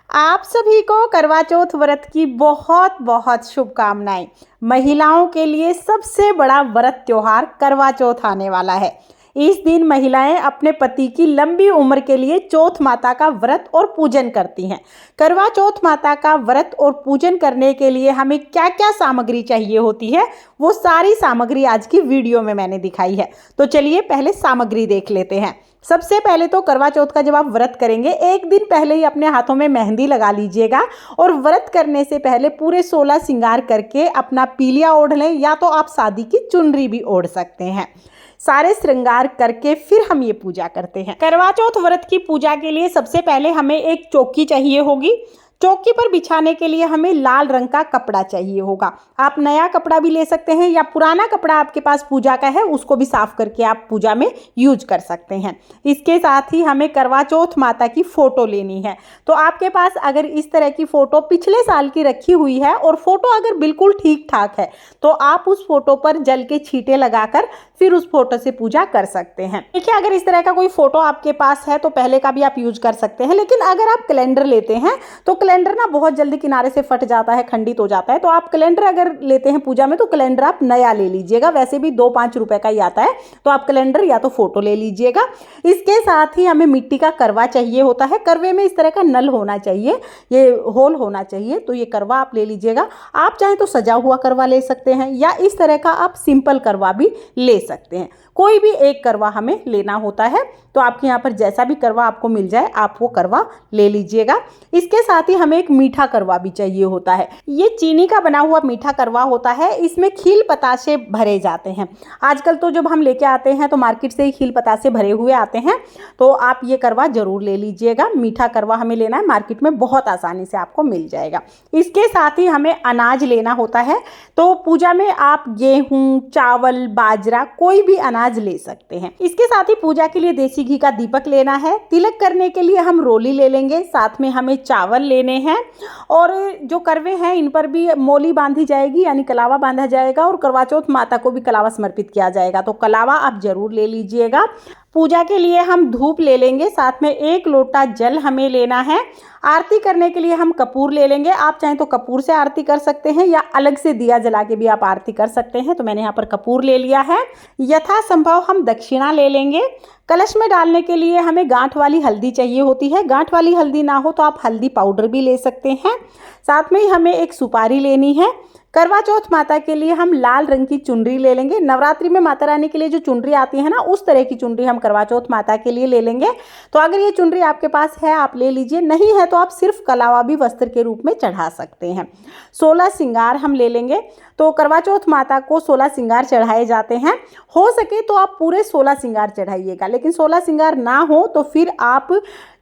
आप सभी को करवा चौथ व्रत की बहुत बहुत शुभकामनाएं। महिलाओं के लिए सबसे बड़ा व्रत त्योहार करवा चौथ आने वाला है। इस दिन महिलाएं अपने पति की लंबी उम्र के लिए चौथ माता का व्रत और पूजन करती हैं। करवा चौथ माता का व्रत और पूजन करने के लिए हमें क्या क्या सामग्री चाहिए होती है, वो सारी सामग्री आज की वीडियो में मैंने दिखाई है। तो चलिए पहले सामग्री देख लेते हैं। सबसे पहले तो करवा चौथ का जब आप व्रत करेंगे, एक दिन पहले ही अपने हाथों में मेहंदी लगा लीजिएगा और व्रत करने से पहले पूरे 16 श्रृंगार करके अपना पीलिया ओढ़ लें, या तो आप शादी की चुनरी भी ओढ़ सकते हैं। सारे श्रृंगार करके फिर हम ये पूजा करते हैं। करवा चौथ व्रत की पूजा के लिए सबसे पहले हमें एक चौकी चाहिए होगी। चौकी पर बिछाने के लिए हमें लाल रंग का कपड़ा चाहिए होगा। आप नया कपड़ा भी ले सकते हैं या पुराना कपड़ा आपके पास पूजा का है उसको भी साफ करके आप पूजा में यूज कर सकते हैं। इसके साथ ही हमें करवा चौथ माता की फ़ोटो लेनी है। तो आपके पास अगर इस तरह की फ़ोटो पिछले साल की रखी हुई है और फ़ोटो अगर बिल्कुल ठीक ठाक है तो आप उस फोटो पर जल के छींटे लगाकर फिर उस फोटो से पूजा कर सकते हैं। देखिए, अगर इस तरह का कोई फोटो आपके पास है तो पहले का भी आप यूज कर सकते हैं, लेकिन अगर आप कैलेंडर लेते हैं तो कैलेंडर ना बहुत जल्दी किनारे से फट जाता है, खंडित हो जाता है। तो आप कैलेंडर अगर लेते हैं पूजा में तो कैलेंडर आप नया ले लीजिएगा। वैसे भी 2-5 रुपए का ही आता है, तो आप कैलेंडर या तो फोटो ले लीजिएगा। इसके साथ ही हमें मिट्टी का करवा चाहिए होता है। करवे में इस तरह का नल होना चाहिए, ये होल होना चाहिए, तो ये करवा आप ले लीजिएगा। आप चाहें तो सजा हुआ करवा ले सकते हैं या इस तरह का आप सिंपल करवा भी ले सकते हैं। कोई भी एक करवा हमें लेना होता है, तो आपके यहाँ पर जैसा भी करवा आपको मिल जाए आप वो करवा ले लीजिएगा। इसके साथ ही हमें एक मीठा करवा भी चाहिए होता है। ये चीनी का बना हुआ मीठा करवा होता है। इसमें खील पतासे भरे जाते हैं। आजकल तो जब हम लेके आते हैं तो मार्केट से ही खील पतासे भरे हुए आते हैं, तो आप ये करवा जरूर ले लीजिएगा। मीठा करवा हमें लेना है, मार्केट में बहुत आसानी से आपको मिल जाएगा। इसके साथ ही हमें अनाज लेना होता है। तो पूजा में आप गेहूं, चावल, बाजरा, कोई भी अनाज ले सकते हैं। इसके साथ ही पूजा के लिए देसी घी का दीपक लेना है। तिलक करने के लिए हम रोली ले लेंगे, साथ में हमें चावल लेने हैं और जो करवे हैं इन पर भी मोली बांधी जाएगी, यानी कलावा बांधा जाएगा और करवा चौथ माता को भी कलावा समर्पित किया जाएगा। तो कलावा आप जरूर ले लीजिएगा। पूजा के लिए हम धूप ले लेंगे, साथ में 1 लोटा जल हमें लेना है। आरती करने के लिए हम कपूर ले लेंगे। आप चाहें तो कपूर से आरती कर सकते हैं या अलग से दिया जला के भी आप आरती कर सकते हैं। तो मैंने यहाँ पर कपूर ले लिया है। यथासंभव हम दक्षिणा ले लेंगे। कलश में डालने के लिए हमें गांठ वाली हल्दी चाहिए होती है। गांठ वाली हल्दी ना हो तो आप हल्दी पाउडर भी ले सकते हैं। साथ में ही हमें एक सुपारी लेनी है। करवा चौथ माता के लिए हम लाल रंग की चुनरी ले लेंगे। नवरात्रि में माता रानी के लिए जो चुनरी आती है ना, उस तरह की चुनरी हम करवा चौथ माता के लिए ले लेंगे। तो अगर ये चुनरी आपके पास है आप ले लीजिए, नहीं है तो आप सिर्फ कलावा भी वस्त्र के रूप में चढ़ा सकते हैं। 16 श्रृंगार हम ले लेंगे। तो करवा चौथ माता को 16 श्रृंगार चढ़ाए जाते हैं। हो सके तो आप पूरे 16 श्रृंगार चढ़ाइएगा, लेकिन 16 श्रृंगार ना हो तो फिर आप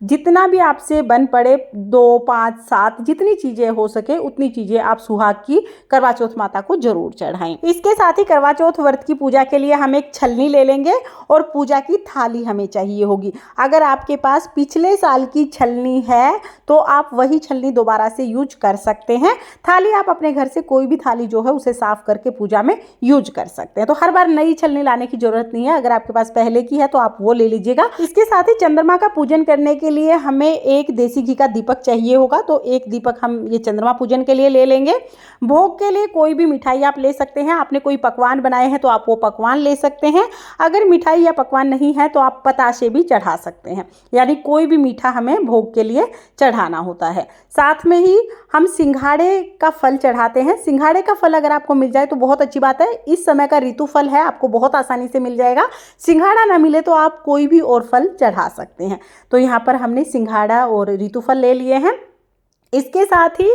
जितना भी आपसे बन पड़े 2, 5, 7 जितनी चीज़ें हो सके उतनी चीज़ें आप सुहाग की करवा चौथ माता को जरूर चढ़ाएं। इसके साथ ही करवा चौथ व्रत की पूजा के लिए हम एक छलनी ले लेंगे और पूजा की थाली हमें चाहिए होगी। अगर आपके पास पिछले साल की छलनी है तो आप वही छलनी दोबारा से यूज कर सकते हैं। थाली आप अपने घर से कोई भी थाली जो है उसे साफ करके पूजा में यूज कर सकते हैं। तो हर बार नई छलनी लाने की जरूरत नहीं है। अगर आपके पास पहले की है तो आप वो ले लीजिएगा। इसके साथ ही चंद्रमा का पूजन करने के लिए हमें एक देसी घी का दीपक चाहिए होगा। तो एक दीपक हम ये चंद्रमा पूजन के लिए ले लेंगे। भोग के लिए कोई भी मिठाई आप ले सकते हैं। आपने कोई पकवान बनाए हैं तो आप वो पकवान ले सकते हैं। अगर मिठाई या पकवान नहीं है तो आप पताशे भी चढ़ा सकते हैं, यानी कोई भी मीठा हमें भोग के लिए चढ़ाना होता है। साथ में ही हम सिंघाड़े का फल चढ़ाते हैं। सिंघाड़े का फल अगर आपको मिल जाए तो बहुत अच्छी बात है। इस समय का ऋतु फल है, आपको बहुत आसानी से मिल जाएगा। सिंघाड़ा ना मिले तो आप कोई भी और फल चढ़ा सकते हैं। तो यहाँ पर हमने सिंघाड़ा और ऋतु फल ले लिए हैं। इसके साथ ही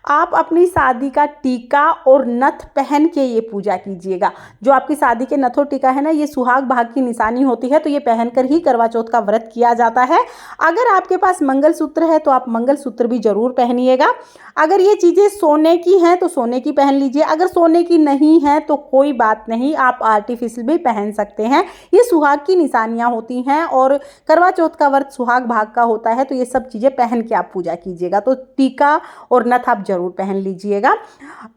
आप अपनी शादी का टीका और नथ पहन के ये पूजा कीजिएगा। जो आपकी शादी के नथ और टीका है ना, ये सुहाग भाग की निशानी होती है, तो ये पहनकर ही करवा चौथ का व्रत किया जाता है। अगर आपके पास मंगलसूत्र है तो आप मंगलसूत्र भी जरूर पहनिएगा। अगर ये चीज़ें सोने की हैं तो सोने की पहन लीजिए। अगर सोने की नहीं है तो कोई बात नहीं, आप आर्टिफिशियल भी पहन सकते हैं। ये सुहाग की निशानियाँ होती हैं और करवा चौथ का व्रत सुहाग भाग का होता है, तो ये सब चीज़ें पहन के आप पूजा कीजिएगा। तो टीका और नथ आप जरूर पहन लीजिएगा।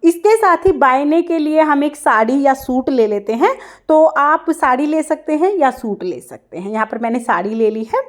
इसके साथ ही बायने के लिए हम एक साड़ी या सूट ले लेते हैं। तो आप साड़ी ले सकते हैं या सूट ले सकते हैं। यहाँ पर मैंने साड़ी ले ली है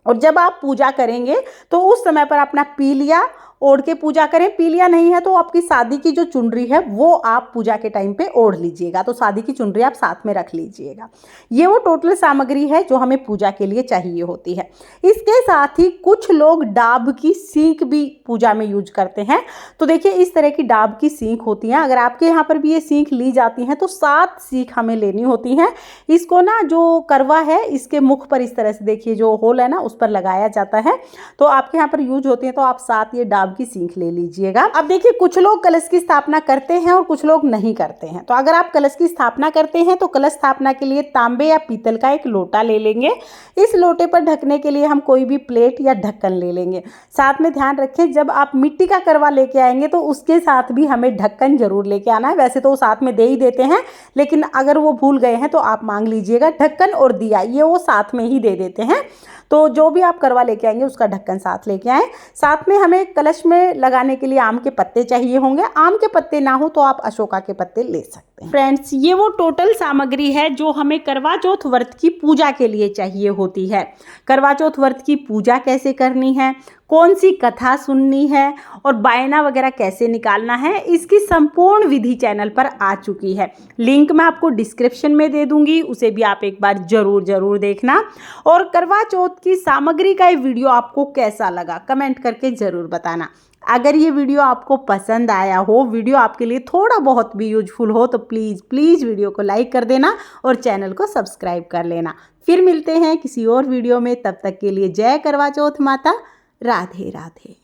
और जब आप पूजा करेंगे तो उस समय पर अपना पीलिया ओढ़ के पूजा करें। पीलिया नहीं है तो आपकी शादी की जो चुनरी है वो आप पूजा के टाइम पे ओढ़ लीजिएगा, तो शादी की चुनरी आप साथ में रख लीजिएगा। ये वो टोटल सामग्री है जो हमें पूजा के लिए चाहिए होती है। इसके साथ ही कुछ लोग डाब की सीख भी पूजा में यूज करते हैं। तो देखिए इस तरह की डाब की सीख होती हैं। अगर आपके यहाँ पर भी ये सीख ली जाती हैं तो 7 सीख हमें लेनी होती हैं। इसको ना जो करवा है इसके मुख पर इस तरह से देखिए जो होल है ना उस पर लगाया जाता है। तो आपके यहाँ पर यूज होती है तो आप 7 ये डाब की सीख ले लीजिएगा। अब देखिए कुछ लोग कलश की स्थापना करते हैं और कुछ लोग नहीं करते हैं। तो अगर आप कलश की स्थापना करते हैं तो कलश स्थापना के लिए तांबे या पीतल का एक लोटा ले लेंगे। इस लोटे पर ढकने के लिए हम कोई भी प्लेट या ढक्कन ले लेंगे। साथ में ध्यान रखें जब आप मिट्टी का करवा लेके आएंगे तो उसके साथ भी हमें ढक्कन जरूर लेके आना है। वैसे तो वो साथ में दे ही देते हैं, लेकिन अगर वो भूल गए हैं तो आप मांग लीजिएगा। ढक्कन और दिया ये वो साथ में ही दे देते हैं। तो जो भी आप करवा लेके आएंगे उसका ढक्कन साथ लेके आएँ। साथ में हमें कलश में लगाने के लिए आम के पत्ते चाहिए होंगे। आम के पत्ते ना हो तो आप अशोका के पत्ते ले सकते हैं। फ्रेंड्स ये वो टोटल सामग्री है जो हमें करवा चौथ व्रत की पूजा के लिए चाहिए होती है। करवा चौथ व्रत की पूजा कैसे करनी है, कौन सी कथा सुननी है और बायना वगैरह कैसे निकालना है, इसकी संपूर्ण विधि चैनल पर आ चुकी है। लिंक मैं आपको डिस्क्रिप्शन में दे दूंगी, उसे भी आप एक बार जरूर देखना। और करवा चौथ की सामग्री का ये वीडियो आपको कैसा लगा कमेंट करके ज़रूर बताना। अगर ये वीडियो आपको पसंद आया हो, वीडियो आपके लिए थोड़ा बहुत भी यूजफुल हो तो प्लीज़ वीडियो को लाइक कर देना और चैनल को सब्सक्राइब कर लेना। फिर मिलते हैं किसी और वीडियो में, तब तक के लिए जय करवा चौथ माता। राधे राधे।